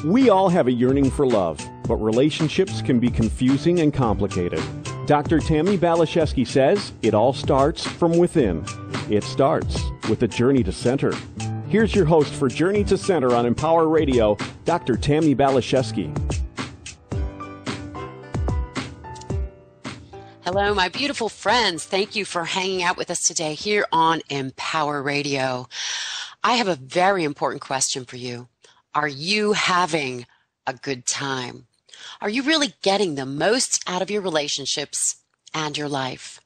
We all have a yearning for love, but relationships can be confusing and complicated. Dr. Tammi Balszewski says it all starts from within. It starts with a journey to center. Here's your host for Journey to Center on Empower Radio, Dr. Tammi Balszewski. Hello, my beautiful friends. Thank you for hanging out with us today here on Empower Radio. I have a very important question for you. Are you having a good time? Are you really getting the most out of your relationships and your life?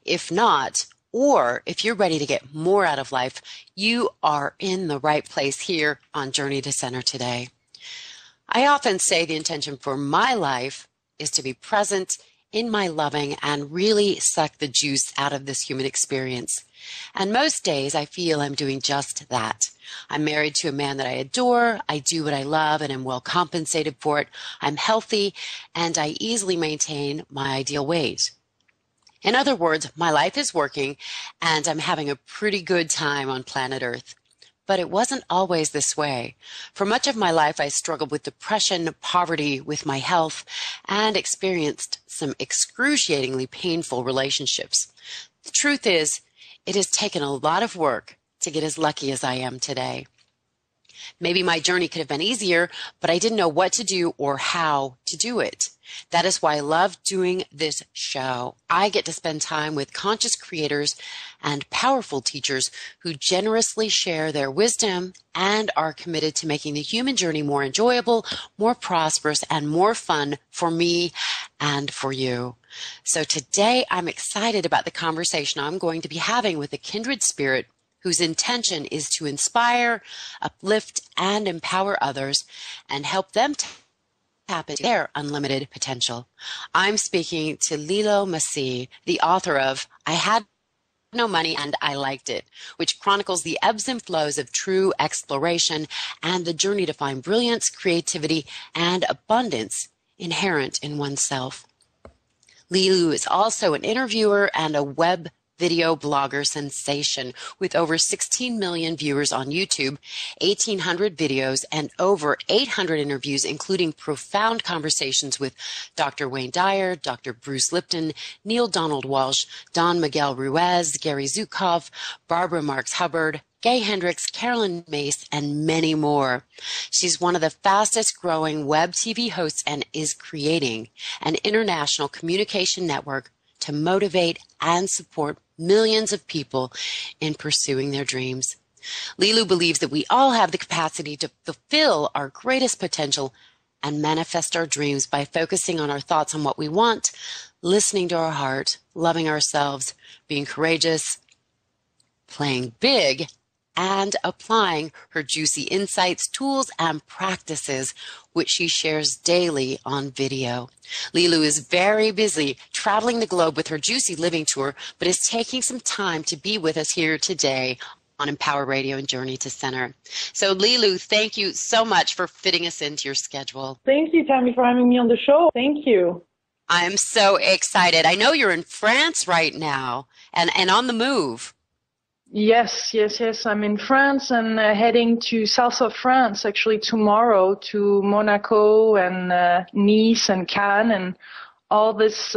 If not, or if you're ready to get more out of life, you are in the right place here on Journey to Center today. I often say the intention for my life is to be present in my loving and really suck the juice out of this human experience. And most days I feel I'm doing just that. I'm married to a man that I adore, I do what I love and am well compensated for it, I'm healthy, and I easily maintain my ideal weight. In other words, my life is working and I'm having a pretty good time on planet Earth. But it wasn't always this way. For much of my life, I struggled with depression, poverty with my health, and experienced some excruciatingly painful relationships. The truth is, it has taken a lot of work to get as lucky as I am today. Maybe my journey could have been easier, but I didn't know what to do or how to do it. That is why I love doing this show. I get to spend time with conscious creators and powerful teachers who generously share their wisdom and are committed to making the human journey more enjoyable, more prosperous, and more fun for me and for you. So today I'm excited about the conversation I'm going to be having with a kindred spirit whose intention is to inspire, uplift, and empower others and help them tap into their unlimited potential. I'm speaking to Lilou, Mace, the author of I Had No Money and I Liked It, which chronicles the ebbs and flows of true exploration and the journey to find brilliance, creativity, and abundance inherent in oneself. Lilou is also an interviewer and a web video blogger sensation with over 16 million viewers on YouTube, 1,800 videos, and over 800 interviews, including profound conversations with Dr. Wayne Dyer, Dr. Bruce Lipton, Neil Donald Walsh, Don Miguel Ruiz, Gary Zukov, Barbara Marx Hubbard, Gay Hendricks, Carolyn Mace, and many more. She's one of the fastest growing web TV hosts and is creating an international communication network to motivate and support millions of people in pursuing their dreams. Lilou believes that we all have the capacity to fulfill our greatest potential and manifest our dreams by focusing on our thoughts on what we want, listening to our heart, loving ourselves, being courageous, playing big, and applying her juicy insights, tools, and practices, which she shares daily on video. Lilou is very busy traveling the globe with her Juicy Living Tour, but is taking some time to be with us here today on Empower Radio and Journey to Center. So Lilou, thank you so much for fitting us into your schedule. Thank you, Tammi, for having me on the show. Thank you. I'm so excited. I know you're in France right now and on the move. Yes. I'm in France and heading to south of France actually tomorrow to Monaco and Nice and Cannes and all this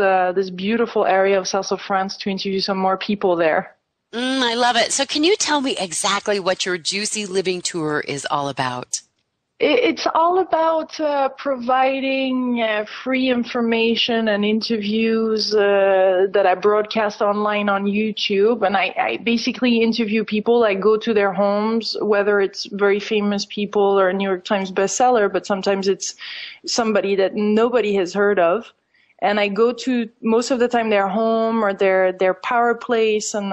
beautiful area of south of France to interview some more people there. I love it. So can you tell me exactly what your Juicy Living Tour is all about? It's all about providing free information and interviews that I broadcast online on YouTube. And I basically interview people. I go to their homes, whether it's very famous people or a New York Times bestseller, but sometimes it's somebody that nobody has heard of. And I go to, most of the time, their home or their power place, and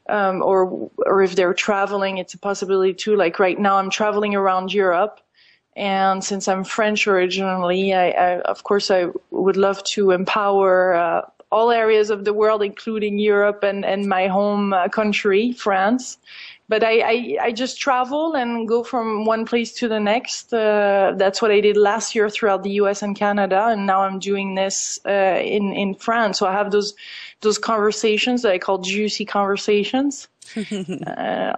or if they're traveling, it's a possibility too. Like right now, I'm traveling around Europe, and since I'm French originally, of course I would love to empower all areas of the world, including Europe and my home country, France. But I just travel and go from one place to the next. That's what I did last year throughout the U.S. and Canada, and now I'm doing this in France. So I have those conversations that I call juicy conversations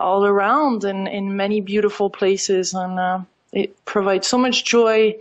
all around in many beautiful places. And it provides so much joy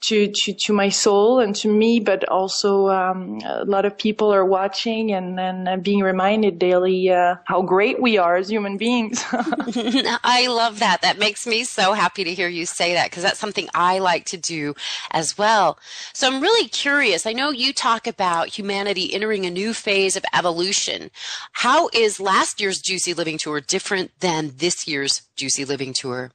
to my soul and to me, but also a lot of people are watching and being reminded daily how great we are as human beings. I love that. That makes me so happy to hear you say that, because that's something I like to do as well. So I'm really curious. I know you talk about humanity entering a new phase of evolution. How is last year's Juicy Living Tour different than this year's Juicy Living Tour?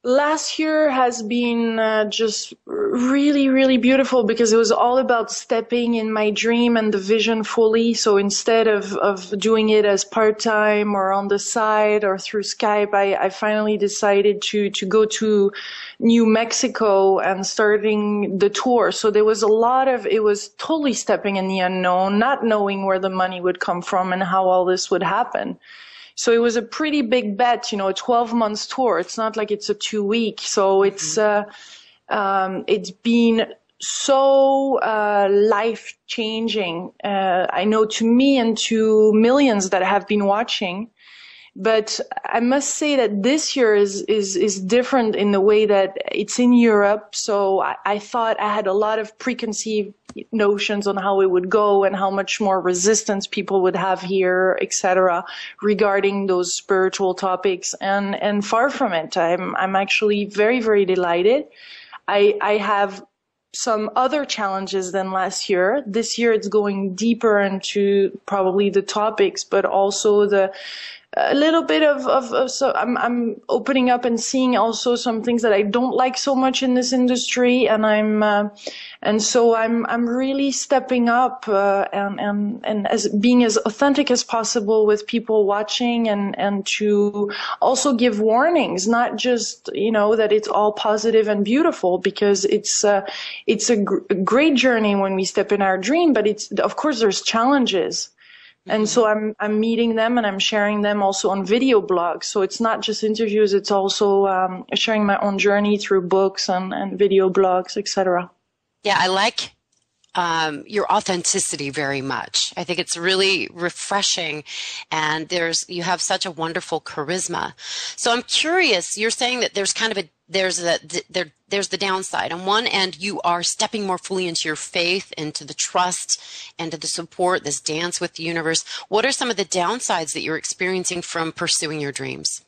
Last year has been just really, really beautiful because it was all about stepping in my dream and the vision fully. So instead of doing it as part-time or on the side or through Skype, I finally decided to go to New Mexico and starting the tour. So there was it was totally stepping in the unknown, not knowing where the money would come from and how all this would happen. So it was a pretty big bet, a 12 months tour. It's not like it's a 2-week. So it's been so life changing. I know to me and to millions that have been watching. But I must say that this year is different in the way that it's in Europe. So I thought I had a lot of preconceived notions on how it would go and how much more resistance people would have here, etc., regarding those spiritual topics. And far from it, I'm actually very, very delighted. I have some other challenges than last year. This year it's going deeper into probably the topics, but also a little bit so I'm opening up and seeing also some things that I don't like so much in this industry, and so I'm really stepping up and as being as authentic as possible with people watching, and to also give warnings, not just that it's all positive and beautiful, because it's a great journey when we step in our dream, but of course there's challenges. And so I'm meeting them and I'm sharing them also on video blogs. So it's not just interviews, it's also sharing my own journey through books and video blogs, etc. Yeah, I like your authenticity very much. I think it's really refreshing, and you have such a wonderful charisma. So I'm curious, you're saying that there's kind of there's the downside. On one end, you are stepping more fully into your faith, into the trust, and to the support, this dance with the universe. What are some of the downsides that you're experiencing from pursuing your dreams?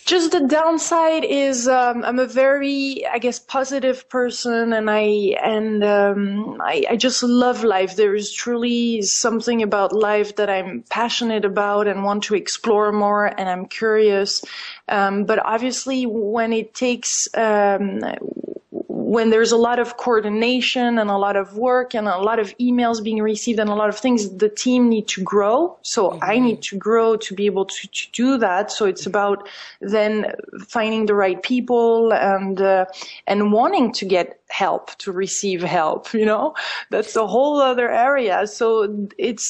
Just the downside is I'm a very, I guess, positive person, and I just love life. There is truly something about life that I'm passionate about and want to explore more, and I'm curious. But obviously, when it takes when there's a lot of coordination and a lot of work and a lot of emails being received and a lot of things, the team need to grow. So I need to grow to be able to do that. So it's about then finding the right people and wanting to get help, to receive help, that's a whole other area. So it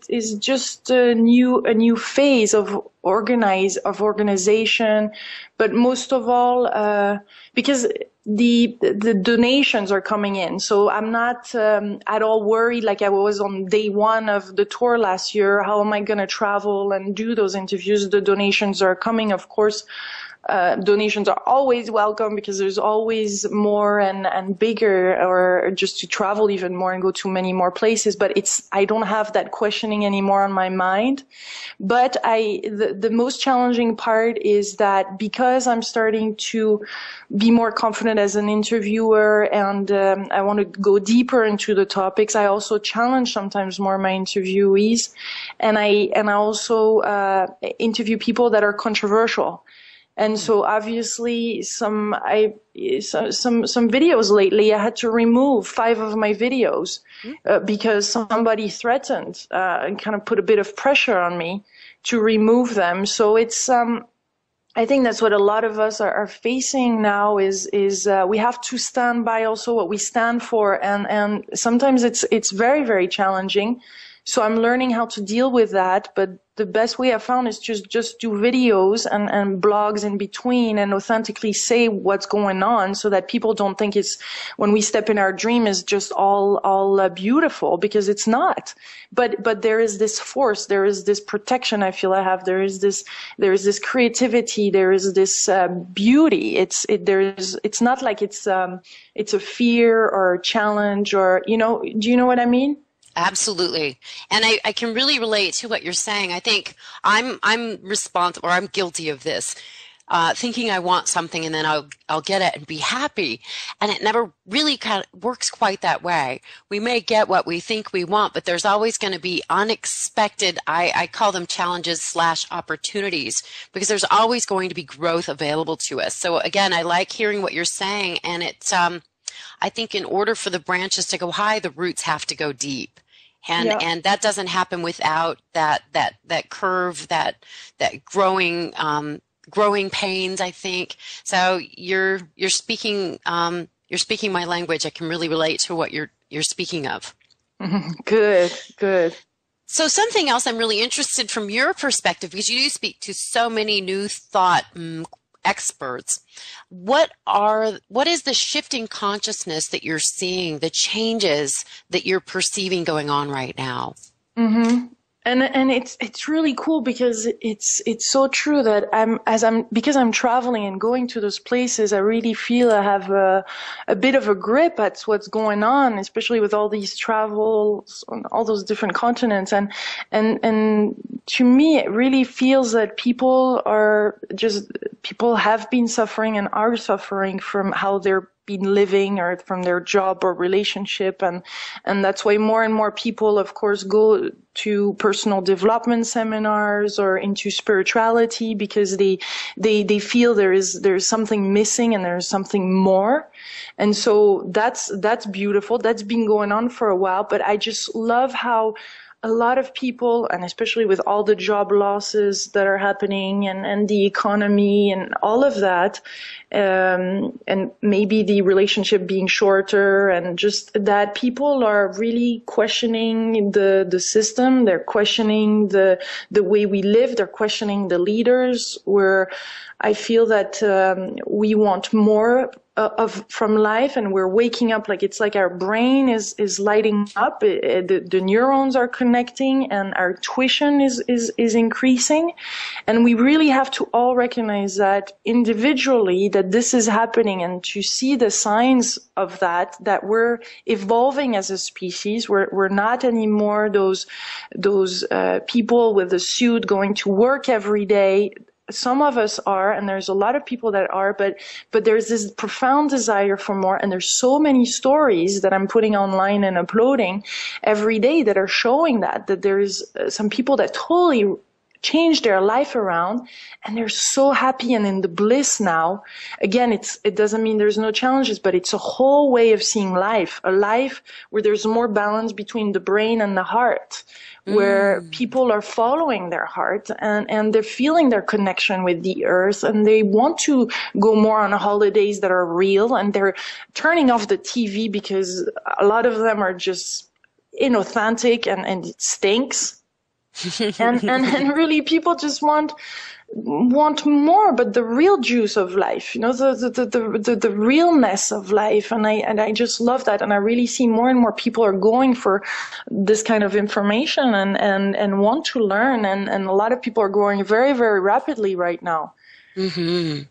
is just a new phase of organization, but most of all, because the donations are coming in. So I'm not at all worried like I was on day one of the tour last year. How am I going to travel and do those interviews? The donations are coming, of course. Donations are always welcome because there's always more and bigger, or just to travel even more and go to many more places. But I don't have that questioning anymore on my mind. But the most challenging part is that because I'm starting to be more confident as an interviewer and I want to go deeper into the topics, I also challenge sometimes more my interviewees, and I also interview people that are controversial. And so obviously some videos lately, I had to remove 5 of my videos because somebody threatened and kind of put a bit of pressure on me to remove them. So it's I think that's what a lot of us are facing now is we have to stand by also what we stand for, and sometimes it's very, very challenging So I'm learning how to deal with that. But the best way I found is just do videos and blogs in between and authentically say what's going on so that people don't think it's, when we step in our dream, is just all beautiful, because it's not. But there is this force, there is this protection I feel I have, there is this creativity, there is this beauty. It's not like it's a fear or a challenge, or, do you know what I mean? Absolutely. And I can really relate to what you're saying. I think I'm responsible, or I'm guilty of this, thinking I want something and then I'll get it and be happy. And it never really kind of works quite that way. We may get what we think we want, but there's always going to be unexpected, I call them challenges / opportunities, because there's always going to be growth available to us. So again, I like hearing what you're saying. And it's, I think in order for the branches to go high, the roots have to go deep. And that doesn't happen without that curve, that growing pains, I think. So you're speaking my language. I can really relate to what you're speaking of. Good. So something else I'm really interested from your perspective, because you do speak to so many new thought experts. What is the shift in consciousness that you're seeing, the changes that you're perceiving going on right now? Mm-hmm. And it's really cool, because it's so true that because I'm traveling and going to those places, I really feel I have a bit of a grip at what's going on, especially with all these travels on all those different continents. And to me, it really feels that people have been suffering and are suffering from how they're been living, or from their job or relationship, and that's why more and more people, of course, go to personal development seminars or into spirituality, because they feel there's something missing and there's something more. And so that's beautiful. That's been going on for a while, but I just love how a lot of people, and especially with all the job losses that are happening and the economy and all of that, and maybe the relationship being shorter, and just that people are really questioning the system. They're questioning the way we live. They're questioning the leaders, where I feel that we want more from life, and we're waking up, like it's like our brain is lighting up, the neurons are connecting, and our tuition is increasing, and we really have to all recognize that individually, that this is happening, and to see the signs of that we're evolving as a species. We're not anymore those people with a suit going to work every day. Some of us are, and there's a lot of people that are, but there's this profound desire for more. And there's so many stories that I'm putting online and uploading every day that are showing that there's some people that totally changed their life around, and they're so happy and in the bliss now. Again, it doesn't mean there's no challenges, but it's a whole way of seeing life, a life where there's more balance between the brain and the heart, where people are following their heart, and they're feeling their connection with the earth, and they want to go more on holidays that are real, and they're turning off the TV because a lot of them are just inauthentic and it stinks. and really people just want more, but the real juice of life, the realness of life. And I just love that. And I really see more and more people are going for this kind of information and want to learn. And a lot of people are growing very, very rapidly right now. Mm-hmm.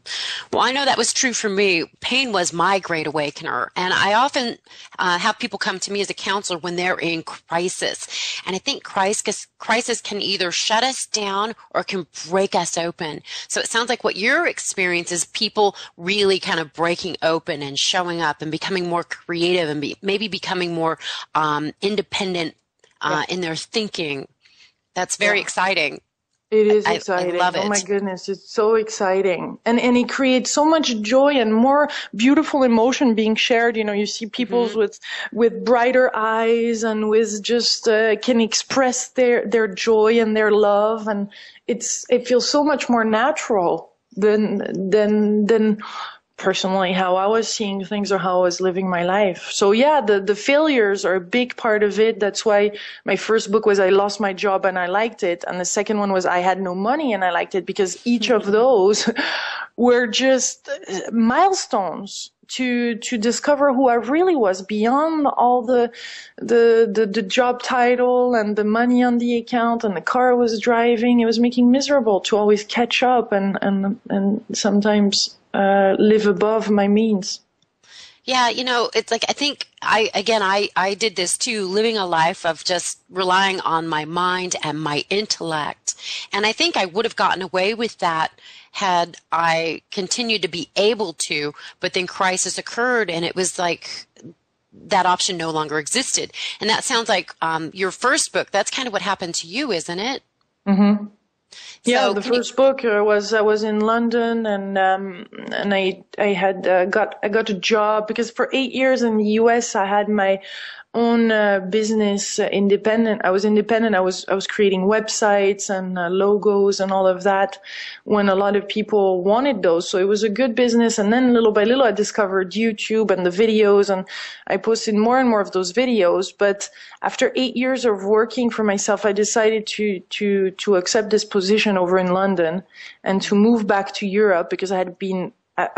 Well, I know that was true for me. Pain was my great awakener. And I often have people come to me as a counselor when they're in crisis. And I think crisis can either shut us down or can break us open. So it sounds like what your experience is people really kind of breaking open and showing up and becoming more creative and maybe becoming more independent in their thinking. That's very exciting. It is exciting. I love it. Oh my goodness, it's so exciting. And it creates so much joy and more beautiful emotion being shared. You see people with brighter eyes and with just can express their joy and their love, and it feels so much more natural than personally how I was seeing things or how I was living my life. So yeah, the failures are a big part of it. That's why my first book was I lost my job and I liked it. And the second one was I had no money and I liked it, because each of those were just milestones to discover who I really was beyond all the job title and the money on the account and the car I was driving. It was making me miserable to always catch up and sometimes live above my means. Yeah, it's like I think I did this too, living a life of just relying on my mind and my intellect. And I think I would have gotten away with that had I continued to be able to, but then crisis occurred and it was like that option no longer existed. And that sounds like your first book, that's kind of what happened to you, isn't it? Mm-hmm. Yeah, So the first book was I was in London and I got a job, because for 8 years in the US I had my own business, independent. I was independent. I was creating websites and logos and all of that when a lot of people wanted those. So it was a good business. And then little by little I discovered YouTube and the videos, and I posted more and more of those videos. But after 8 years of working for myself, I decided to accept this position over in London and to move back to Europe, because I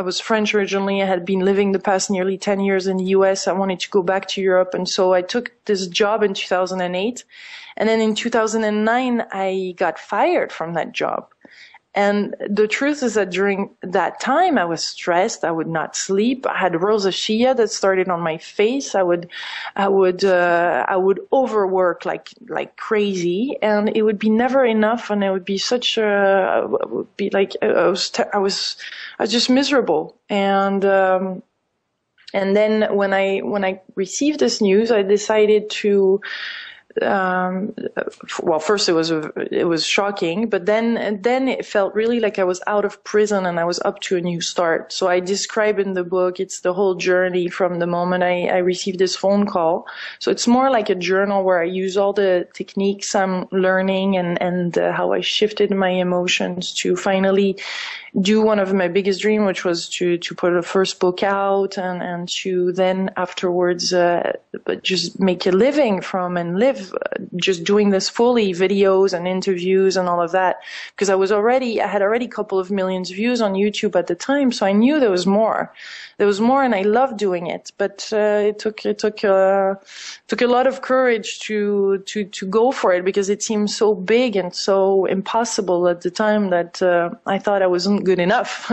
was French originally. I had been living the past nearly 10 years in the US. I wanted to go back to Europe. And so I took this job in 2008. And then in 2009, I got fired from that job. And the truth is that during that time, I was stressed. I would not sleep. I had rosacea that started on my face. I would overwork like crazy, and it would be never enough. And it would be I was just miserable. And then when I received this news, I decided to, well, first it was shocking, but then it felt really like I was out of prison and I was up to a new start. So I describe in the book, it's the whole journey from the moment I received this phone call. So it's more like a journal where I use all the techniques I'm learning and how I shifted my emotions to finally do one of my biggest dreams, which was to put a first book out and to then afterwards just make a living from and live just doing this fully, videos and interviews and all of that, because I had already a couple of millions of views on YouTube at the time, so I knew there was more, and I loved doing it. But it took a lot of courage to go for it, because it seemed so big and so impossible at the time that I thought I wasn't good enough.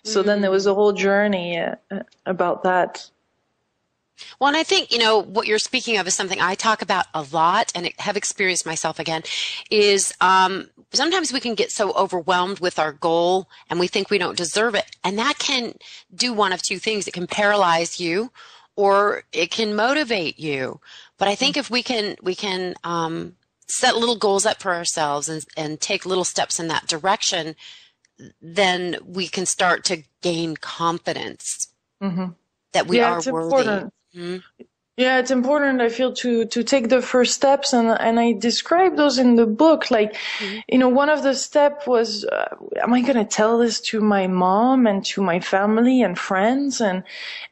So then there was a whole journey about that. Well, and I think, what you're speaking of is something I talk about a lot and have experienced myself again, is sometimes we can get so overwhelmed with our goal and we think we don't deserve it. And that can do one of two things. It can paralyze you or it can motivate you. But I think if we can set little goals up for ourselves and take little steps in that direction, then we can start to gain confidence that we are worthy. Important. Mm-hmm. Yeah, it's important, I feel, to take the first steps, and I describe those in the book. Like, one of the steps was, am I going to tell this to my mom and to my family and friends? And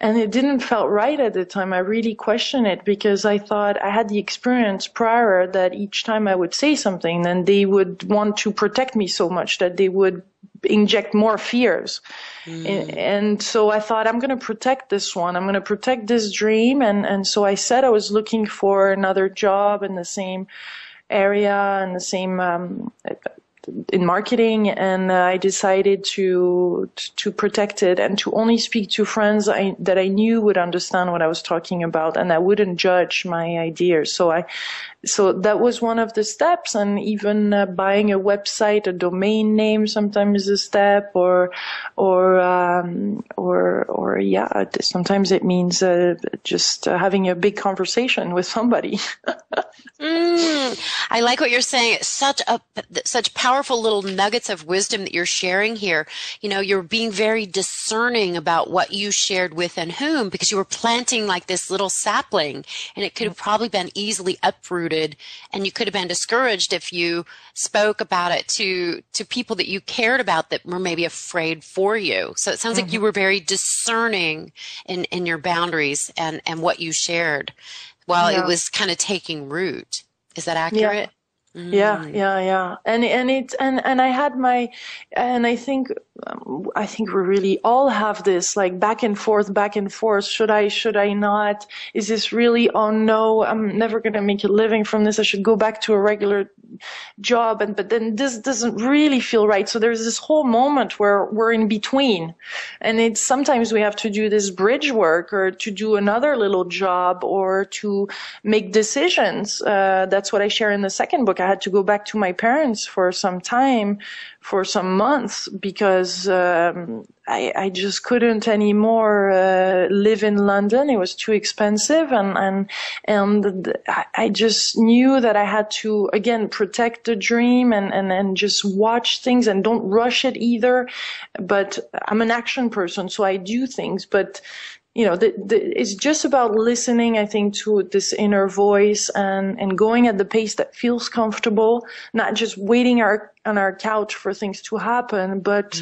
it didn't felt right at the time. I really questioned it, because I thought I had the experience prior that each time I would say something, then they would want to protect me so much that they would inject more fears. And so I thought, I'm going to protect this one. I'm going to protect this dream. And so I said I was looking for another job in the same area and the same in marketing, and I decided to protect it and to only speak to friends that I knew would understand what I was talking about and that wouldn't judge my ideas. So that was one of the steps, and even buying a website, a domain name sometimes is a step, or sometimes it means just having a big conversation with somebody. I like what you're saying. It's such powerful little nuggets of wisdom that you're sharing here. You know, you're being very discerning about what you shared with and whom, because you were planting like this little sapling, and it could have probably been easily uprooted, and you could have been discouraged if you spoke about it to people that you cared about that were maybe afraid for you. So it sounds like you were very discerning in your boundaries and what you shared while it was kind of taking root. Is that accurate? Yeah. Yeah. And I had and I think we really all have this like back and forth. Should I not? Is this really, oh no, I'm never going to make a living from this. I should go back to a regular job. But then this doesn't really feel right. So there's this whole moment where we're in between, and sometimes we have to do this bridge work or to do another little job or to make decisions. That's what I share in the second book. I had to go back to my parents for some time, for some months, because I just couldn't anymore live in London. It was too expensive, and I just knew that I had to again protect the dream and just watch things and don't rush it either. But I'm an action person, so I do things, but you know, it's just about listening, I think, to this inner voice and going at the pace that feels comfortable, not just waiting on our couch for things to happen, but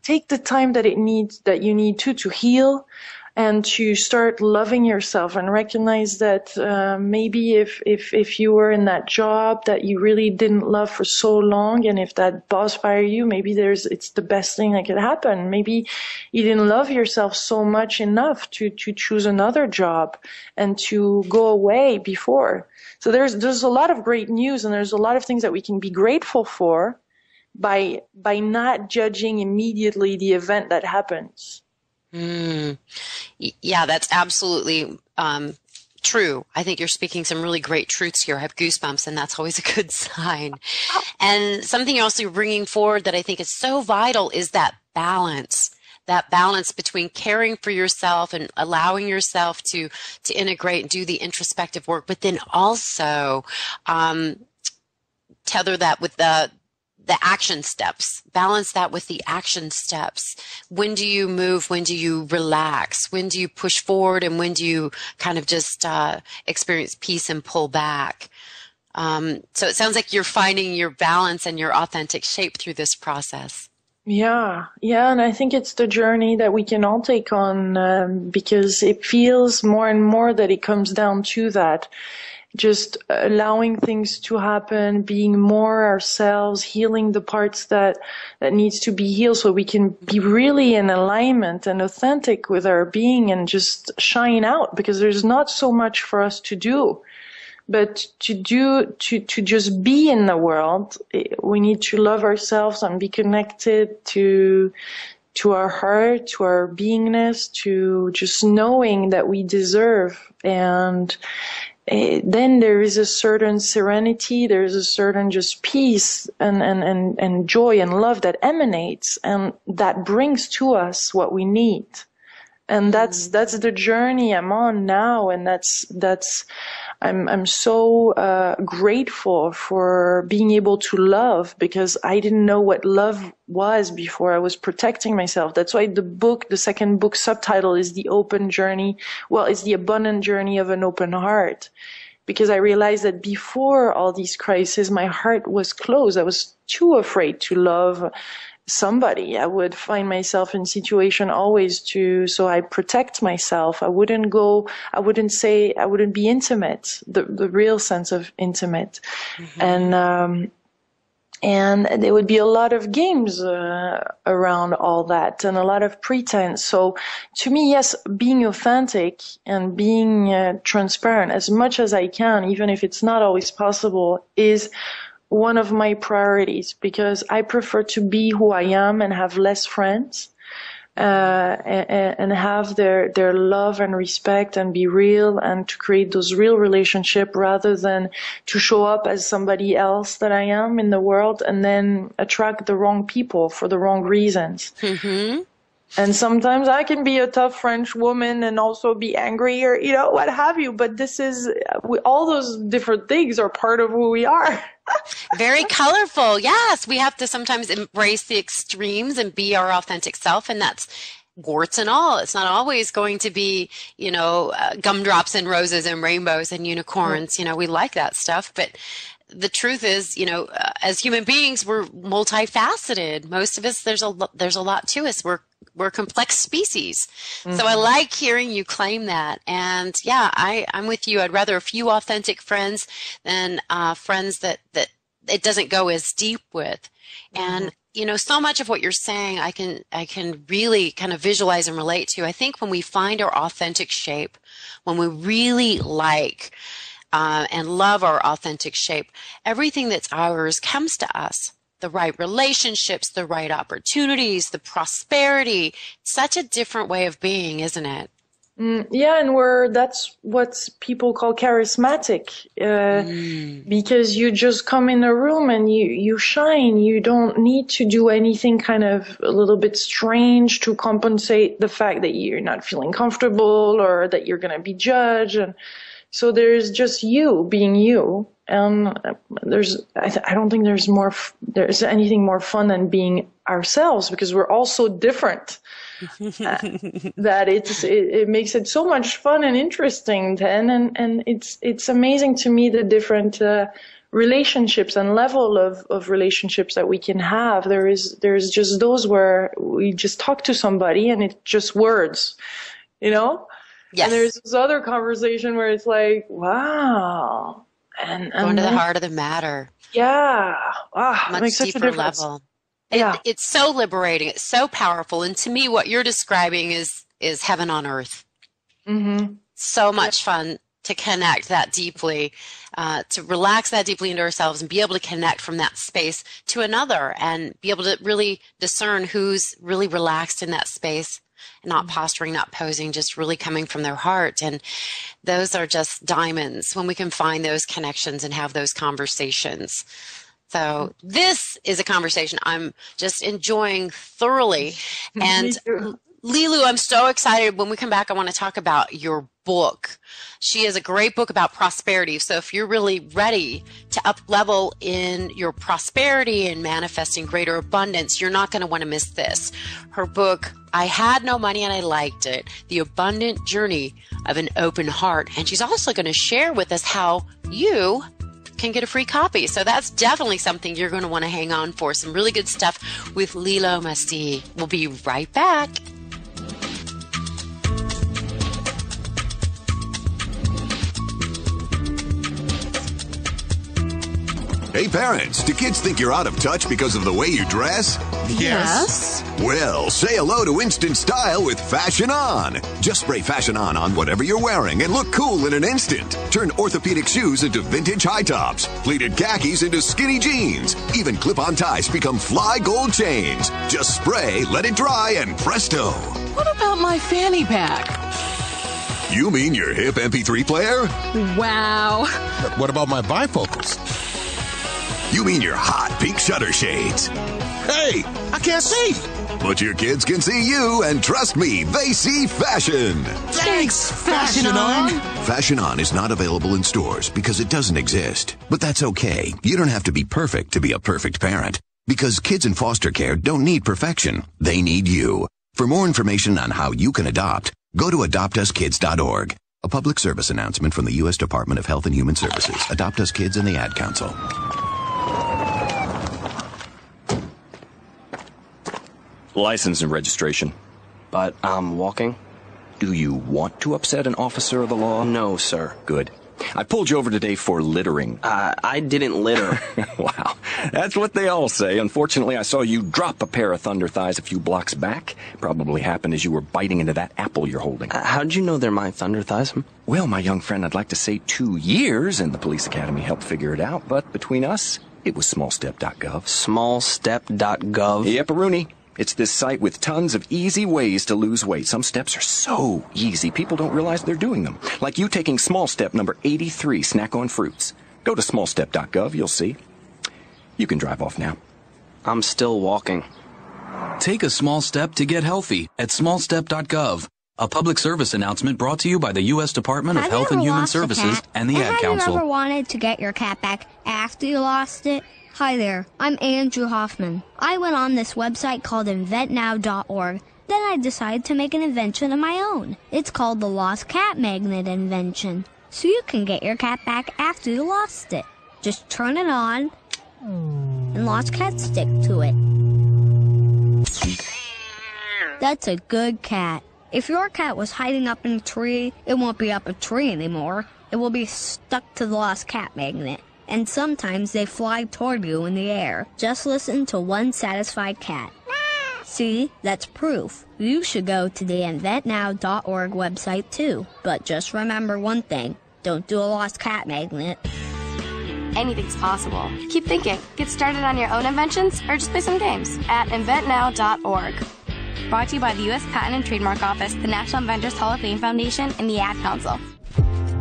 take the time that you need to heal and to start loving yourself and recognize that maybe if you were in that job that you really didn't love for so long, and if that boss fired you, maybe it's the best thing that could happen. Maybe you didn't love yourself so much enough to choose another job and to go away before. So there's a lot of great news, and there's a lot of things that we can be grateful for by not judging immediately the event that happens. Yeah, that's absolutely true. I think you're speaking some really great truths here. I have goosebumps, and that's always a good sign. And something else you're bringing forward that I think is so vital is that balance between caring for yourself and allowing yourself to integrate and do the introspective work, but then also tether that with the action steps, balance that with the action steps. When do you move? When do you relax? When do you push forward? And when do you kind of just experience peace and pull back? So it sounds like you're finding your balance and your authentic shape through this process. Yeah. And I think it's the journey that we can all take on because it feels more and more that it comes down to that. Just allowing things to happen, being more ourselves, healing the parts that needs to be healed so we can be really in alignment and authentic with our being and just shine out, because there's not so much for us to do. But to just be in the world, we need to love ourselves and be connected to our heart, to our beingness, to just knowing that we deserve. And then there is a certain serenity, there is a certain just peace and joy and love that emanates, and that brings to us what we need. And that's the journey I'm on now, and I'm so grateful for being able to love, because I didn't know what love was before. I was protecting myself. That's why the second book subtitle is The Open Journey. Well, it's the abundant journey of an open heart, because I realized that before all these crises, my heart was closed. I was too afraid to love somebody. I would find myself in situation always so I protect myself. I wouldn't be intimate, the real sense of intimate. Mm-hmm. And there would be a lot of games around all that and a lot of pretense. So to me, yes, being authentic and being transparent as much as I can, even if it's not always possible, is one of my priorities, because I prefer to be who I am and have less friends, and have their love and respect and be real and to create those real relationships, rather than to show up as somebody else that I am in the world and then attract the wrong people for the wrong reasons. Mm-hmm. And sometimes I can be a tough French woman and also be angry or, what have you. But all those different things are part of who we are. Very colorful. Yes. We have to sometimes embrace the extremes and be our authentic self. And that's warts and all. It's not always going to be, gumdrops and roses and rainbows and unicorns. We like that stuff. But the truth is, as human beings, we're multifaceted. Most of us, there's a lot to us. We're a complex species. Mm-hmm. So I like hearing you claim that. And yeah, I'm with you. I'd rather a few authentic friends than friends that it doesn't go as deep with. Mm-hmm. And so much of what you're saying, I can really kind of visualize and relate to. I think when we find our authentic shape, when we really like and love our authentic shape, everything that's ours comes to us. The right relationships, the right opportunities, the prosperity. Such a different way of being, isn't it? Yeah, and that's what people call charismatic, because you just come in a room and you shine. You don't need to do anything kind of a little bit strange to compensate the fact that you're not feeling comfortable or that you're going to be judged. And so there's just you being you. And I don't think there's anything more fun than being ourselves, because we're all so different. That it makes it so much fun and interesting then, and it's amazing to me the different relationships and level of relationships that we can have. There's just those where we just talk to somebody and it's just words, Yes. And there's this other conversation where it's like, wow, and going to the heart of the matter. Yeah, much makes such a deeper difference. level. Yeah. It's so liberating. It's so powerful. And to me, what you're describing is heaven on earth. Mm-hmm. So much fun to connect that deeply, to relax that deeply into ourselves and be able to connect from that space to another and be able to really discern who's really relaxed in that space, not posturing, not posing, just really coming from their heart. And those are just diamonds when we can find those connections and have those conversations. So this is a conversation I'm just enjoying thoroughly. And Lilou, I'm so excited. When we come back, I want to talk about your book. She has a great book about prosperity. So if you're really ready to up level in your prosperity and manifesting greater abundance, you're not going to want to miss this. Her book, I Had No Money and I Liked It, The Abundant Journey of an Open Heart. And she's also going to share with us how you can get a free copy. So that's definitely something you're going to want to hang on for. Some really good stuff with Lilou Mace. We'll be right back. Hey parents, do kids think you're out of touch because of the way you dress? Yes. Well, say hello to instant style with Fashion On. Just spray Fashion On whatever you're wearing and look cool in an instant. Turn orthopedic shoes into vintage high tops, pleated khakis into skinny jeans. Even clip-on ties become fly gold chains. Just spray, let it dry, and presto. What about my fanny pack? You mean your hip MP3 player? Wow. What about my bifocals? You mean your hot pink shutter shades? Hey, I can't see. But your kids can see you, and trust me, they see fashion. Thanks, Fashion On. Fashion On is not available in stores because it doesn't exist. But that's okay. You don't have to be perfect to be a perfect parent. Because kids in foster care don't need perfection. They need you. For more information on how you can adopt, go to adoptuskids.org. A public service announcement from the U.S. Department of Health and Human Services. Adopt Us Kids and the Ad Council. License and registration. But I'm walking. Do you want to upset an officer of the law? No, sir. Good. I pulled you over today for littering. I didn't litter. Wow. That's what they all say. Unfortunately, I saw you drop a pair of thunder thighs a few blocks back. Probably happened as you were biting into that apple you're holding. How'd you know they're my thunder thighs? Well, my young friend, I'd like to say 2 years, and the police academy helped figure it out. But between us, it was smallstep.gov. Smallstep.gov? Yep, Rooney. It's this site with tons of easy ways to lose weight. Some steps are so easy, people don't realize they're doing them. Like you taking small step number 83, snack on fruits. Go to smallstep.gov, you'll see. You can drive off now. I'm still walking. Take a small step to get healthy at smallstep.gov. A public service announcement brought to you by the U.S. Department of Health and Human Services and the Ad Council. Have you ever wanted to get your cat back after you lost it? Hi there, I'm Andrew Hoffman. I went on this website called inventnow.org. Then I decided to make an invention of my own. It's called the Lost Cat Magnet invention. So you can get your cat back after you lost it. Just turn it on, and lost cats stick to it. That's a good cat. If your cat was hiding up in a tree, it won't be up a tree anymore. It will be stuck to the lost cat magnet. And sometimes they fly toward you in the air. Just listen to one satisfied cat. See, that's proof. You should go to the inventnow.org website too. But just remember one thing. Don't do a lost cat magnet. Anything's possible. Keep thinking. Get started on your own inventions or just play some games at inventnow.org. Brought to you by the U.S. Patent and Trademark Office, the National Inventors Hall of Fame Foundation, and the Ad Council.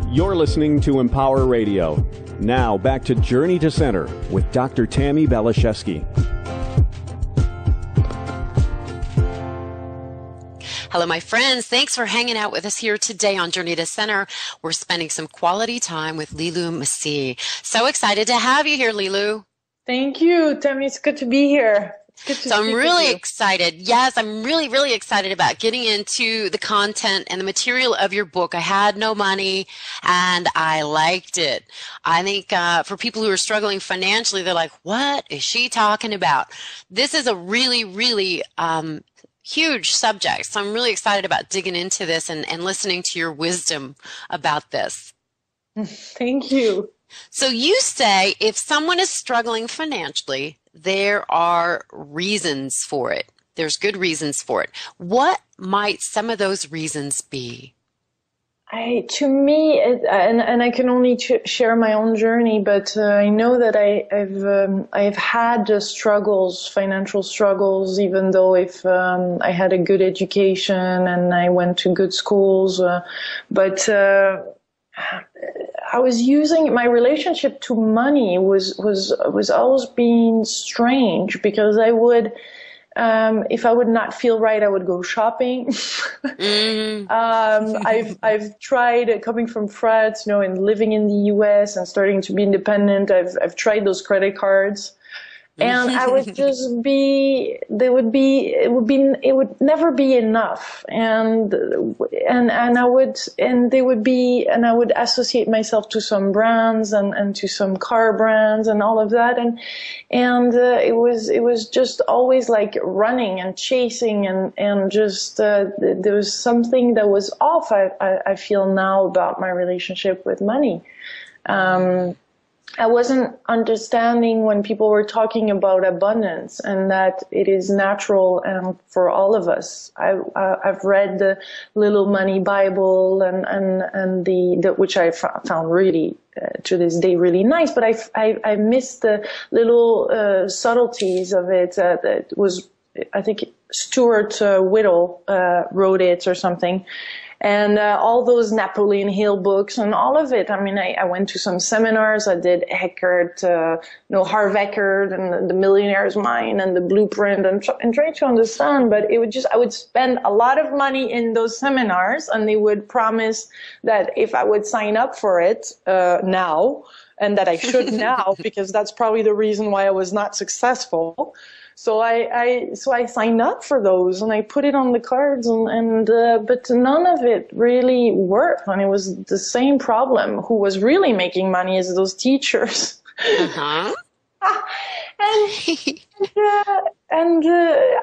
You're listening to Empower Radio. Now back to Journey to Center with Dr. Tammi Balszewski. Hello, my friends. Thanks for hanging out with us here today on Journey to Center. We're spending some quality time with Lilou Mace. So excited to have you here, Lilou. Thank you, Tammi. It's good to be here. So I'm really excited. Yes, I'm really, really excited about getting into the content and the material of your book. I had no money and I liked it. I think for people who are struggling financially, they're like, what is she talking about? This is a really, really huge subject. So I'm really excited about digging into this and listening to your wisdom about this. Thank you. So you say if someone is struggling financially, there are reasons for it. There's good reasons for it. What might some of those reasons be? To me, and I can only share my own journey, but I know that I've had struggles, financial struggles, even though if I had a good education and I went to good schools, but I was using my relationship to money was always being strange, because I would, if I would not feel right, I would go shopping. I've tried coming from France, and living in the US and starting to be independent. I've tried those credit cards. And I would just be, it would never be enough. And I would associate myself to some brands and to some car brands and all of that. And it was just always like running and chasing and just, there was something that was off. I feel now about my relationship with money. I wasn't understanding when people were talking about abundance and that it is natural and for all of us. I've read the Little Money Bible and the which I found really to this day really nice, but I missed the little subtleties of it. That was, I think Stuart Whittle wrote it or something. And all those Napoleon Hill books and all of it. I mean, I went to some seminars. I did Harv Eckert and The Millionaire's Mind and The Blueprint and trying to understand. But it would I would spend a lot of money in those seminars, and they would promise that if I would sign up for it now, and that I should now, because that's probably the reason why I was not successful. So I signed up for those and I put it on the cards but none of it really worked. And it was the same problem. Who was really making money as those teachers. Uh-huh. and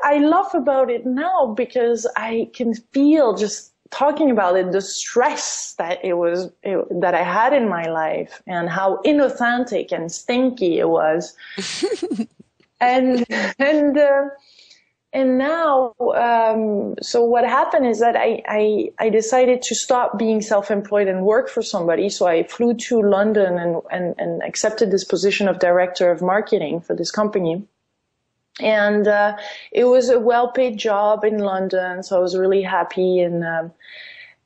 I laugh about it now because I can feel, just talking about it, the stress that that I had in my life and how inauthentic and stinky it was. And now, so what happened is that I decided to stop being self-employed and work for somebody. So I flew to London and accepted this position of director of marketing for this company. And, it was a well-paid job in London. So I was really happy. And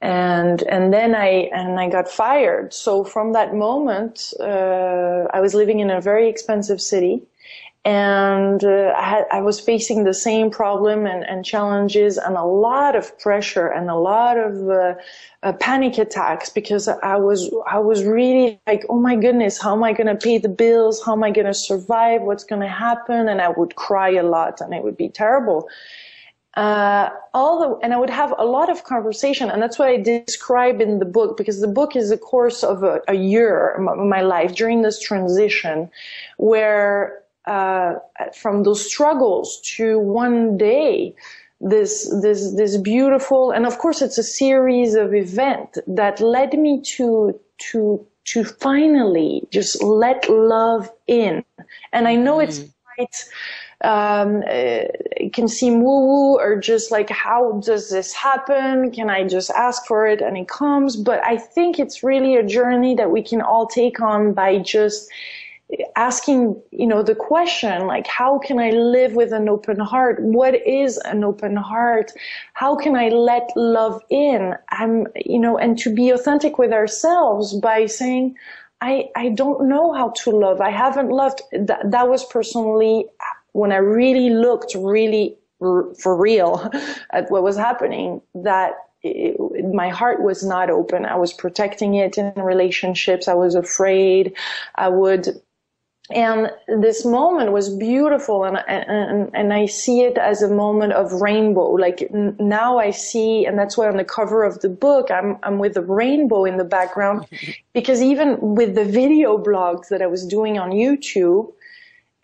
then I got fired. So from that moment, I was living in a very expensive city. And I was facing the same problem and challenges and a lot of pressure and a lot of panic attacks, because I was really like, oh my goodness, how am I going to pay the bills? How am I going to survive? What's going to happen? And I would cry a lot, and it would be terrible. And I would have a lot of conversation, and that's what I describe in the book, because the book is a course of a year of my life during this transition, where from those struggles to one day, this beautiful, and of course it's a series of events that led me to finally just let love in. And I know it's quite, it can seem woo-woo, or just like, how does this happen? Can I just ask for it and it comes? But I think it's really a journey that we can all take on by just asking, the question, like, how can I live with an open heart? What is an open heart? How can I let love in? And to be authentic with ourselves by saying, I don't know how to love. I haven't loved. That was personally when I really looked for real at what was happening, that my heart was not open. I was protecting it in relationships. I was afraid. And this moment was beautiful, and I see it as a moment of rainbow. Like now I see, and that's why on the cover of the book I'm with a rainbow in the background, because even with the video blogs that I was doing on YouTube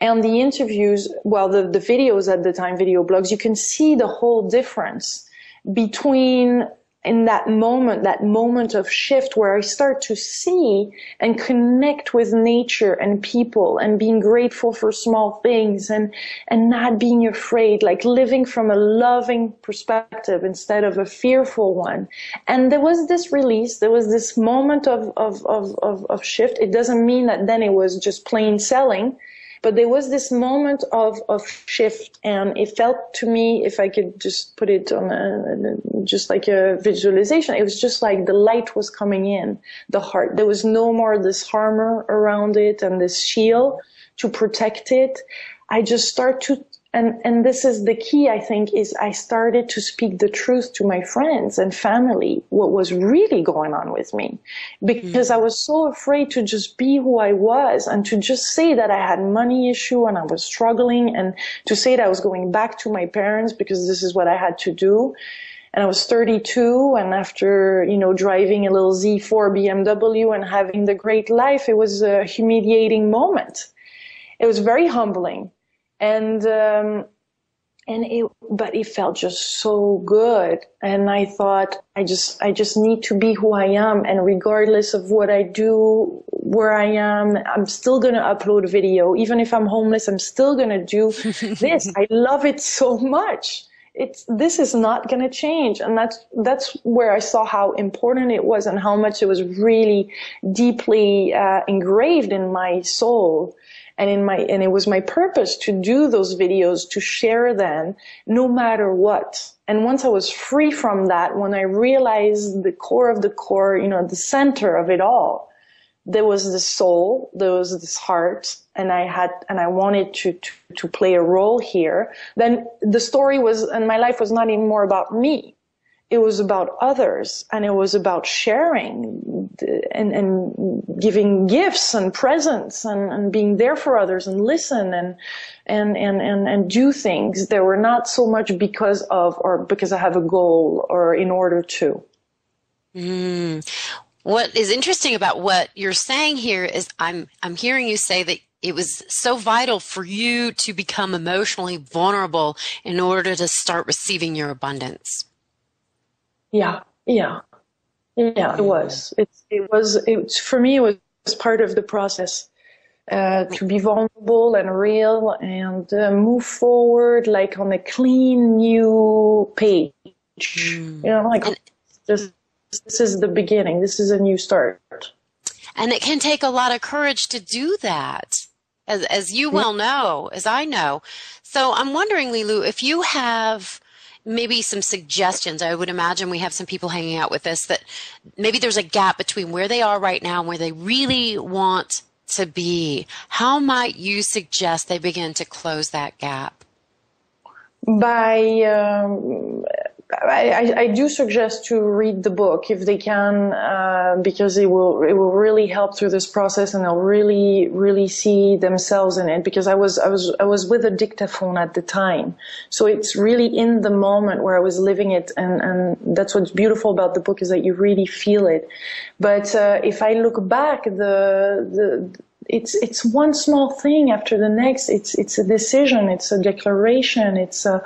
and the interviews, well, the videos at the time, video blogs, you can see the whole difference between in that moment of shift where I start to see and connect with nature and people and being grateful for small things and not being afraid, like living from a loving perspective instead of a fearful one. And there was this release, there was this moment of shift. It doesn't mean that then it was just plain selling, but there was this moment of shift, and it felt to me, if I could just put it on just like a visualization, it was just like the light was coming in the heart. There was no more this armor around it and this shield to protect it. I just start to, and this is the key, I think, is I started to speak the truth to my friends and family, what was really going on with me, because I was so afraid to just be who I was and to just say that I had money issue and I was struggling, and to say that I was going back to my parents because this is what I had to do. And I was 32, and after, driving a little Z4 BMW and having the great life, it was a humiliating moment. It was very humbling. But it felt just so good. And I thought, I just need to be who I am. And regardless of what I do, where I am, I'm still going to upload video. Even if I'm homeless, I'm still going to do this. I love it so much. This is not going to change. And that's where I saw how important it was and how much it was really deeply engraved in my soul. And it was my purpose to do those videos, to share them no matter what. And once I was free from that, when I realized the core of the core, the center of it all, there was this soul, there was this heart, and I wanted to play a role here. Then the story was, and my life was not even more about me. It was about others, and it was about sharing and giving gifts and presents and being there for others and listen and do things that were not so much because of or because I have a goal or in order to. What is interesting about what you're saying here is I'm hearing you say that it was so vital for you to become emotionally vulnerable in order to start receiving your abundance. Yeah, it was. For me, it was part of the process, to be vulnerable and real and move forward like on a clean new page. This is the beginning. This is a new start. And it can take a lot of courage to do that, as you well know, as I know. So I'm wondering, Lilou, if you have maybe some suggestions. I would imagine we have some people hanging out with us that maybe there's a gap between where they are right now and where they really want to be, how might you suggest they begin to close that gap? I do suggest to read the book if they can, because it will really help through this process, and they'll really see themselves in it. Because I was with a dictaphone at the time, so it's really in the moment where I was living it, and that's what's beautiful about the book, is that you really feel it. But if I look back, it's one small thing after the next. It's a decision. It's a declaration. It's a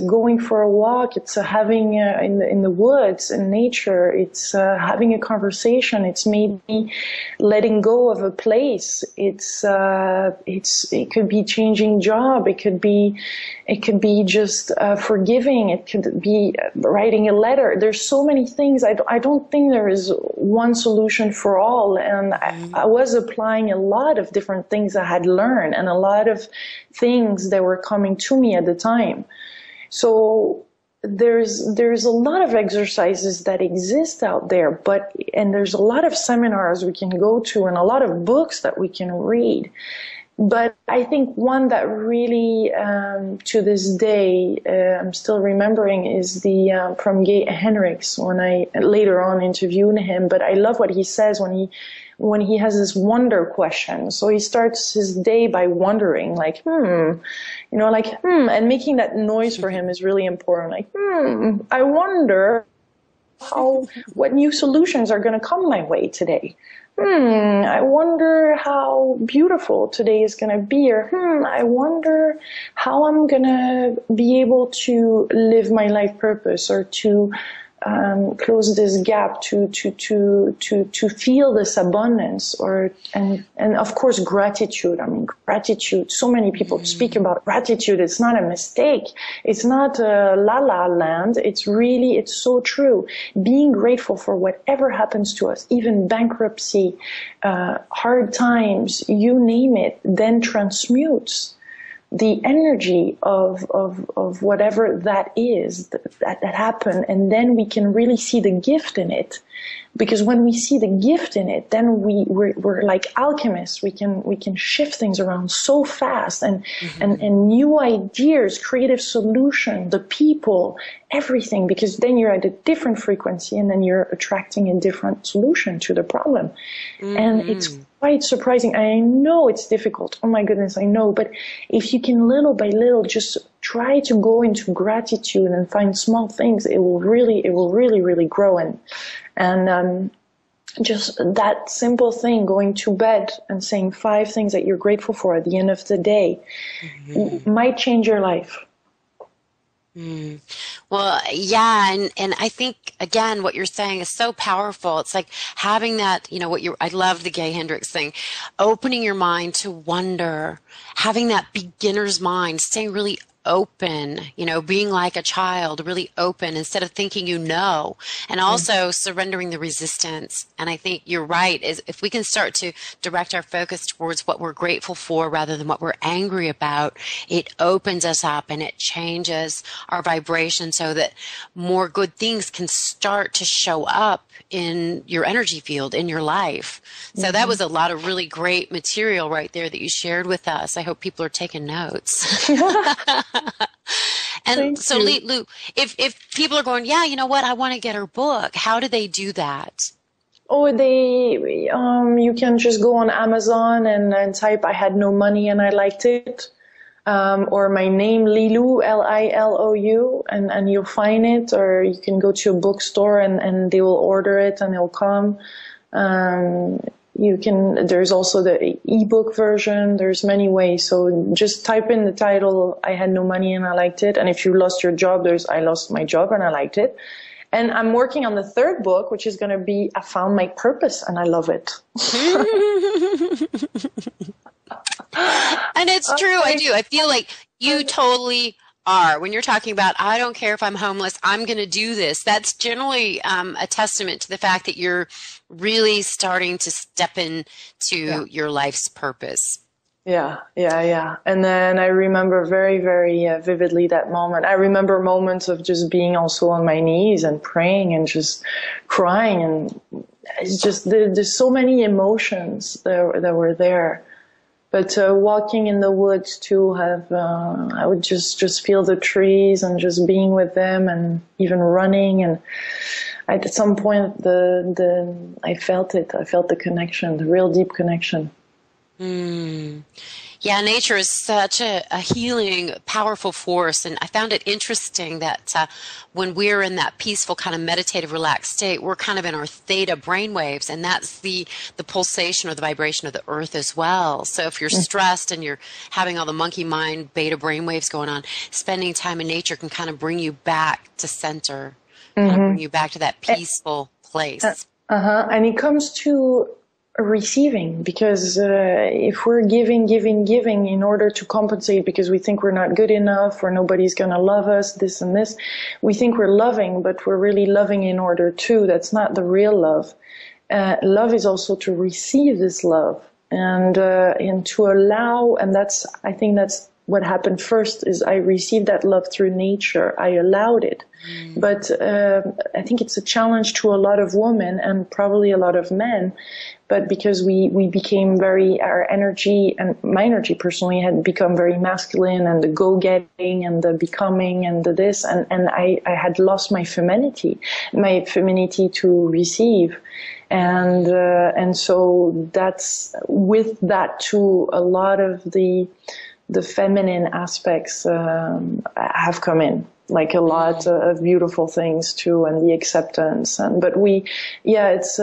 going for a walk. It's a having in the woods, in nature. It's having a conversation. It's maybe letting go of a place. It could be changing job. It could be just forgiving. It could be writing a letter. There's so many things. I don't think there is one solution for all. And I was applying a lot of different things I had learned, and a lot of things that were coming to me at the time. So there's a lot of exercises that exist out there, and there's a lot of seminars we can go to, and a lot of books that we can read. But I think one that really, to this day, I'm still remembering is the from Gay Hendricks, when I later on interviewed him. But I love what he says when he has this wonder question. So he starts his day by wondering, like, and making that noise for him is really important. Like, I wonder what new solutions are going to come my way today. I wonder how beautiful today is going to be, or I wonder how I'm going to be able to live my life purpose, or to close this gap, to feel this abundance, and of course gratitude. I mean, gratitude. So many people speak about gratitude. It's not a mistake. It's not a la-la land. It's so true. Being grateful for whatever happens to us, even bankruptcy, hard times, you name it, then transmutes the energy of whatever that is that happened, and then we can really see the gift in it. Because when we see the gift in it, then we're like alchemists. We can shift things around so fast, and new ideas, creative solution, the people, everything. Because then you're at a different frequency, and then you're attracting a different solution to the problem. And it's quite surprising. I know it's difficult. Oh my goodness, I know. But if you can little by little just try to go into gratitude and find small things, it will really grow. And just that simple thing, going to bed and saying 5 things that you're grateful for at the end of the day, might change your life. Well, yeah, and I think, again, what you're saying is so powerful. It's like having that, I love the Gay Hendricks thing, opening your mind to wonder, having that beginner's mind, staying really open, being like a child, really open instead of thinking and also surrendering the resistance. And I think you're right, is if we can start to direct our focus towards what we're grateful for rather than what we're angry about, it opens us up and it changes our vibration so that more good things can start to show up in your energy field, in your life. So that was a lot of really great material right there that you shared with us. I hope people are taking notes. And so, Lilou, if people are going, yeah, you know what, I want to get her book, how do they do that? Oh, you can just go on Amazon and type, I had no money and I liked it. Or my name, Lilou, Lilou, and you'll find it. Or you can go to a bookstore and they will order it and it'll come. There's also the ebook version. There's many ways. So just type in the title, I had no money and I liked it. And if you lost your job, I lost my job and I liked it. And I'm working on the 3rd book, which is going to be, I found my purpose and I love it. And it's true. I do. I feel like you totally are. When you're talking about, I don't care if I'm homeless, I'm going to do this. That's generally a testament to the fact that you're really starting to step into your life's purpose. Yeah. And then I remember very, very vividly that moment. I remember moments of just being also on my knees and praying and just crying and it's just there's so many emotions that were there. But walking in the woods too, I would just feel the trees and just being with them, and even running. And at some point, I felt it. I felt the connection, the real deep connection. Yeah, nature is such a healing, powerful force. And I found it interesting that when we're in that peaceful, kind of meditative, relaxed state, we're kind of in our theta brainwaves. And that's the pulsation or the vibration of the earth as well. So if you're stressed and you're having all the monkey mind beta brainwaves going on, spending time in nature can kind of bring you back to center, kind of bring you back to that peaceful place. And it comes to receiving, because if we're giving in order to compensate because we think we're not good enough or nobody's going to love us, this and this, we think we're loving, but we're really loving in order to. That's not the real love. Love is also to receive this love and to allow, and I think that's what happened first, is I received that love through nature. I allowed it. But I think it's a challenge to a lot of women and probably a lot of men. But because we became our energy, and my energy personally had become very masculine, and the go-getting and the becoming and the this, and I had lost my femininity to receive. And so that's, with that too, a lot of the feminine aspects have come in, like a lot of beautiful things too, and the acceptance. But it's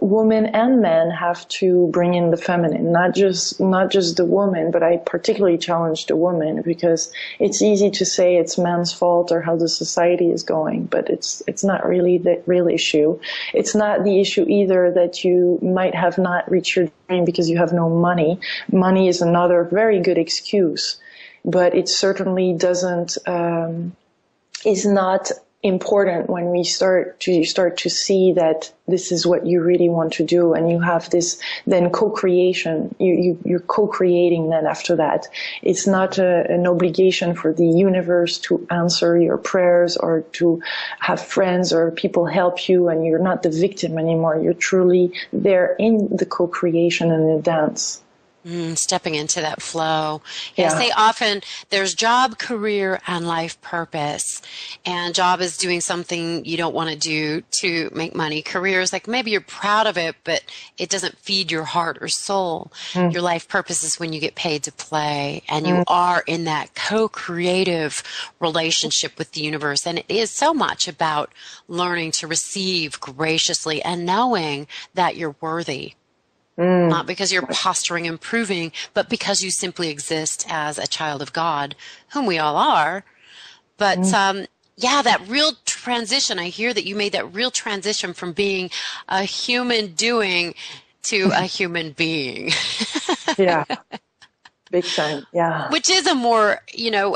women and men have to bring in the feminine, not just the woman. But I particularly challenge the woman, because it's easy to say it's man's fault or how the society is going, but it's not really the real issue. It's not the issue either that you might have not reached your dream because you have no money. Money is another very good excuse. But it certainly is not important when we start to see that this is what you really want to do, and you have this then co-creation. You're co-creating then after that. It's not an obligation for the universe to answer your prayers or to have friends or people help you, and you're not the victim anymore. You're truly there in the co-creation and the dance. Stepping into that flow. Yes, they often, there's job, career, and life purpose. And job is doing something you don't want to do to make money. Career is like, maybe you're proud of it, but it doesn't feed your heart or soul. Your life purpose is when you get paid to play, and you are in that co-creative relationship with the universe. And it is so much about learning to receive graciously and knowing that you're worthy. Not because you're posturing and proving, but because you simply exist as a child of God, whom we all are. But that real transition, I hear that you made that real transition from being a human doing to a human being. Yeah. Big time, yeah. Which is a more,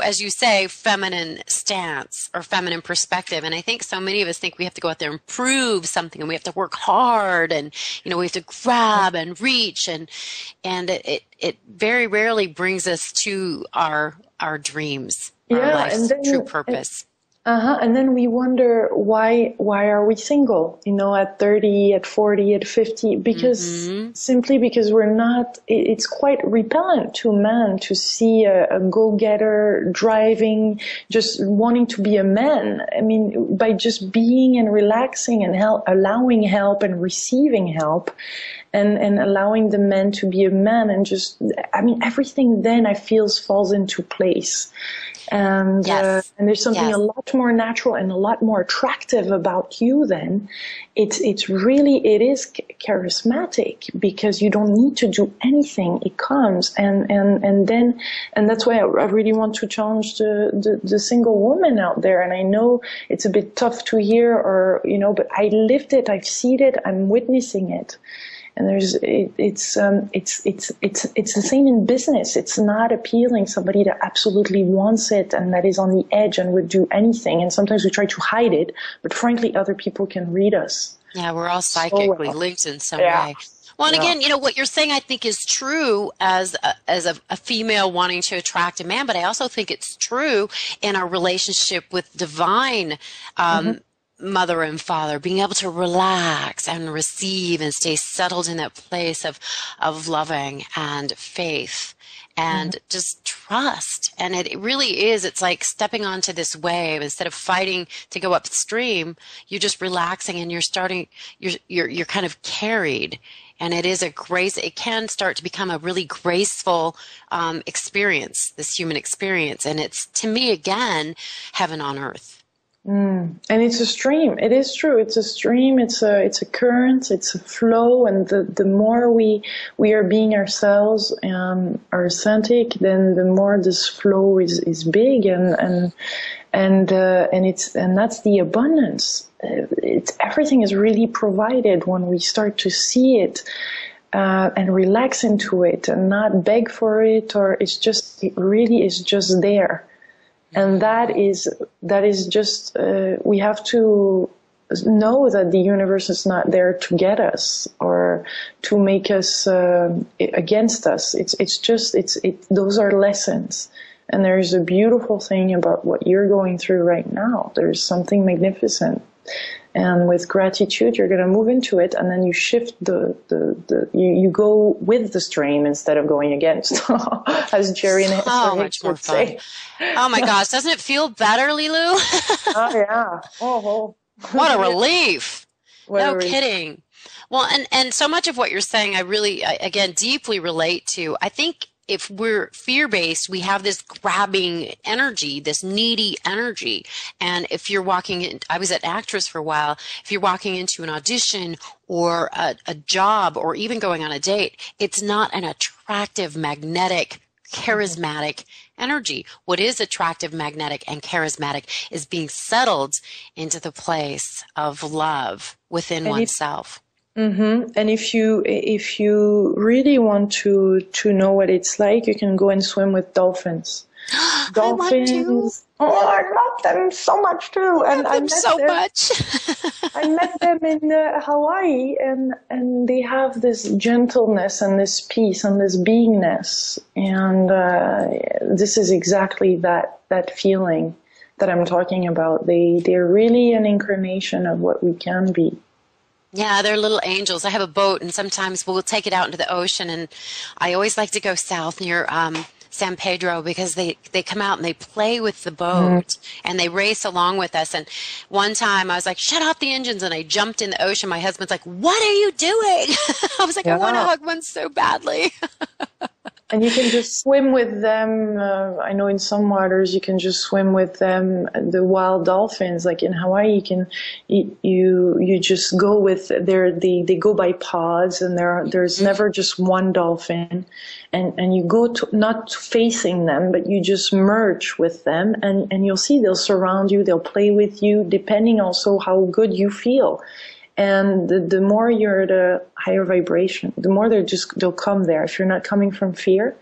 as you say, feminine stance or feminine perspective. And I think so many of us think we have to go out there and prove something, and we have to work hard, and, we have to grab and reach. And it very rarely brings us to our dreams, our life's true purpose. And then we wonder why are we single, at 30, at 40, at 50, because simply because we're not, it's quite repellent to a man to see a go-getter driving, just wanting to be a man. I mean, by just being and relaxing and allowing help and receiving help, and allowing the man to be a man, and just, everything then I feel falls into place. And there's something a lot more natural and a lot more attractive about you then. It is charismatic, because you don't need to do anything. It comes, and that's why I really want to challenge the single woman out there. And I know it's a bit tough to hear, but I lived it, I've seen it, I'm witnessing it. And it's the same in business. It's not appealing somebody that absolutely wants it and that is on the edge and would do anything. And sometimes we try to hide it, but frankly, other people can read us. Yeah, we're all psychically linked in some way. Well, and again, what you're saying, I think, is true as a female wanting to attract a man, but I also think it's true in our relationship with divine mother and father, being able to relax and receive and stay settled in that place of loving and faith and just trust. And it really is, it's like stepping onto this wave. Instead of fighting to go upstream, you're just relaxing and you're kind of carried. And it is a grace, it can start to become a really graceful experience, this human experience. And it's, to me, again, heaven on earth. And it's a stream. It is true. It's a stream. It's a current. It's a flow. And the more we are being ourselves and are authentic, then the more this flow is big and that's the abundance. Everything is really provided when we start to see it and relax into it and not beg for it, or it really is just there. And that is just, we have to know that the universe is not there to get us or to make us against us. Those are lessons. And there's a beautiful thing about what you're going through right now. There's something magnificent. And with gratitude, you're going to move into it, and then you shift you go with the stream instead of going against, as Jerry and so much more fun. Say. Oh my gosh, doesn't it feel better, Lilou? Oh yeah. Oh. What a relief. No kidding. Well, and so much of what you're saying, I really, again, deeply relate to. I think if we're fear-based, we have this grabbing energy, this needy energy. And if you're walking in, I was an actress for a while, if you're walking into an audition or a job or even going on a date, it's not an attractive, magnetic, charismatic energy. What is attractive, magnetic, and charismatic is being settled into the place of love within oneself. And if you really want to know what it's like, you can go and swim with dolphins. Dolphins. I love them so much too. And I met so much. I met them in Hawaii, and they have this gentleness and this peace and this beingness. And this is exactly that feeling that I'm talking about. They're really an incarnation of what we can be. Yeah, they're little angels. I have a boat, and sometimes we'll take it out into the ocean, and I always like to go south near San Pedro because they come out and they play with the boat and they race along with us. And one time I was like, shut off the engines, and I jumped in the ocean. My husband's like, what are you doing? I was like, I want to hug one so badly. And you can just swim with them. I know in some waters you can just swim with them. The wild dolphins, like in Hawaii, you just go with they go by pods, and there's never just one dolphin, and you go not facing them, but you just merge with them, and you'll see they'll surround you, they'll play with you, depending also how good you feel. And the more you're at a higher vibration, the more they'll come there. If you're not coming from fear,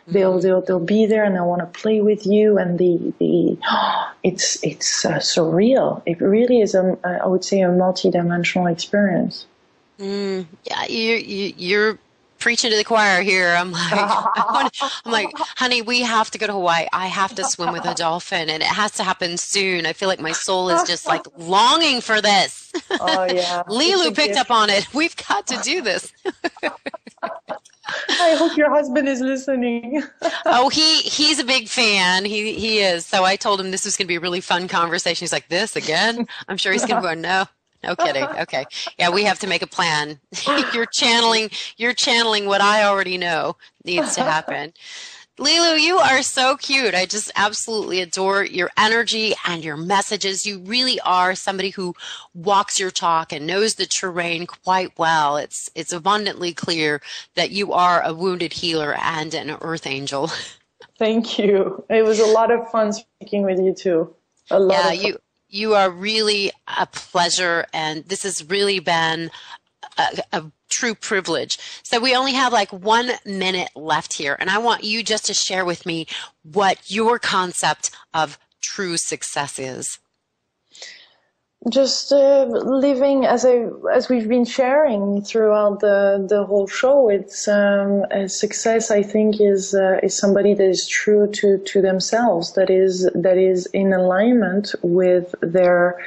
they'll be there, and they'll want to play with you. And it's surreal. It really is I would say a multi-dimensional experience. Yeah, you're preaching to the choir here. I'm like, honey, we have to go to Hawaii. I have to swim with a dolphin, and it has to happen soon. I feel like my soul is just like longing for this. Oh yeah. Lilou picked up on it. We've got to do this. I hope your husband is listening. Oh, he's a big fan. He is. So I told him this was going to be a really fun conversation. He's like, this again? I'm sure he's going to go, no kidding. Okay. Yeah, we have to make a plan. You're channeling what I already know needs to happen. Lilou, you are so cute. I just absolutely adore your energy and your messages. You really are somebody who walks your talk and knows the terrain quite well. It's abundantly clear that you are a wounded healer and an earth angel. Thank you. It was a lot of fun speaking with you too. A lot of fun. You are really a pleasure, and this has really been a true privilege. So we only have like 1 minute left here, and I want you just to share with me what your concept of true success is. Just living as we've been sharing throughout the whole show. It's success. I think is somebody that is true to themselves. That is in alignment with their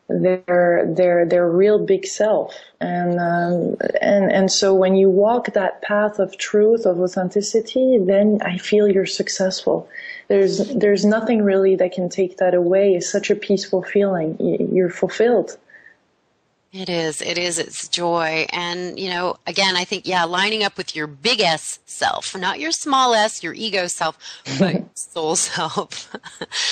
their real big self. And so when you walk that path of truth, of authenticity, then I feel you're successful. There's nothing really that can take that away. It's such a peaceful feeling. You're fulfilled. It is. It's joy. And, again, I think, lining up with your big S self, not your small s, your ego self, but soul self.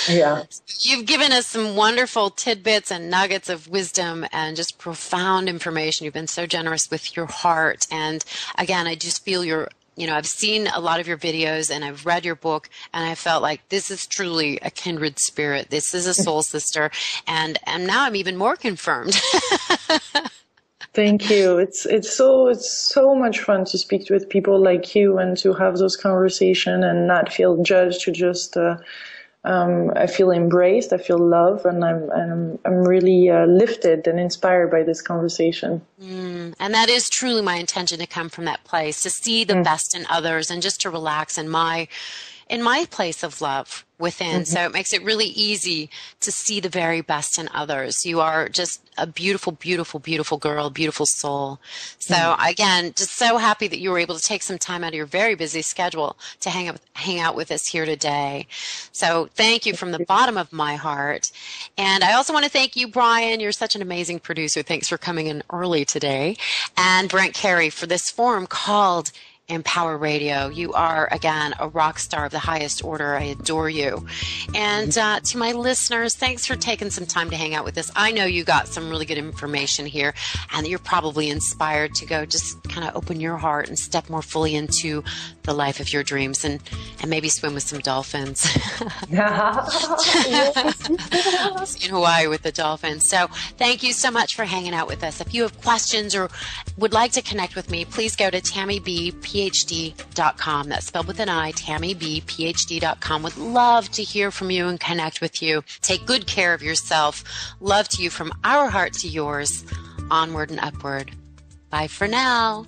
Yeah. You've given us some wonderful tidbits and nuggets of wisdom and just profound information. You've been so generous with your heart. And again, I just feel I've seen a lot of your videos and I've read your book, and I felt like this is truly a kindred spirit. This is a soul sister. And now I'm even more confirmed. Thank you. It's so much fun to speak with people like you and to have those conversations and not feel judged, to just I feel embraced, I feel love, and I'm really lifted and inspired by this conversation. And that is truly my intention, to come from that place, to see the best in others and just to relax in my place of love within. So it makes it really easy to see the very best in others. You are just a beautiful, beautiful, beautiful girl, beautiful soul. So again, just so happy that you were able to take some time out of your very busy schedule to hang out with us here today. So thank you from the bottom of my heart. And I also want to thank you, Brian. You're such an amazing producer. Thanks for coming in early today. And Brent Carey for this forum called Empower Radio. You are, again, a rock star of the highest order. I adore you. And to my listeners, thanks for taking some time to hang out with us. I know you got some really good information here, and you're probably inspired to go just kind of open your heart and step more fully into the life of your dreams, and maybe swim with some dolphins. In Hawaii with the dolphins. So thank you so much for hanging out with us. If you have questions or would like to connect with me, please go to TammiBPhD.com. That's spelled with an I, TammiBPhD.com. Would love to hear from you and connect with you. Take good care of yourself. Love to you from our heart to yours. Onward and upward. Bye for now.